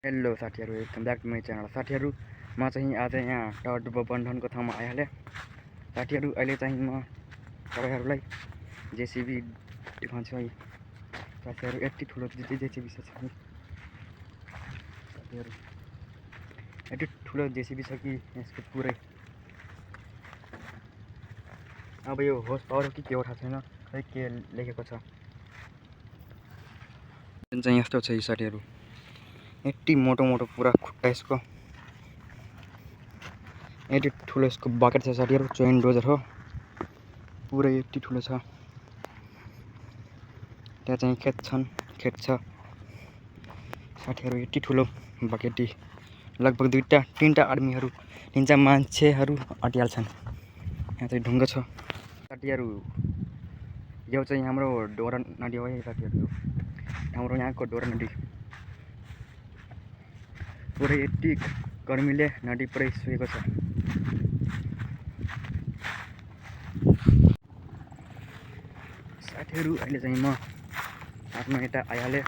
Hello साथीहरू, welcome back to my channel. साथीहरू, म चाहिँ आज यहाँ टडुब्बा बन्धनको ठाउँमा आइहालेँ। साथीहरू, अहिले चाहिँ म तपाईँहरूलाई जेसीबी देखाउँछु है। साथीहरू, यति ठुलो जेसीबी छ कि साथीहरू, यति ठुलो जेसीबी छ कि यसको पुरै अब यो होस पावर कि के हो थाहा छैन, खै के लेखेको छ। जुन चाहिँ यस्तो छ साथीहरू, यति मोटो मोटो पुरा खुट्टा यसको, यति ठुलो यसको बकेट छ साथीहरू। चोइन डोजर हो, पुरै यति ठुलो छ। त्यहाँ चाहिँ खेत छ साथीहरू। यति ठुलो बकेटी लगभग 2-3टा आर्मीहरू 3 मान्छेहरू अटिहाल्छन्। यहाँ चाहिँ ढुङ्गा छ साथीहरू। यो चाहिँ हाम्रो डोरा नदी हो है साथीहरू। हाम्रो यहाँको डोरा नदी पुरै यति गर्मीले नदी पुरै सुकेको छ साथीहरू। अहिले चाहिँ म आफ्नो यता आइहालेँ।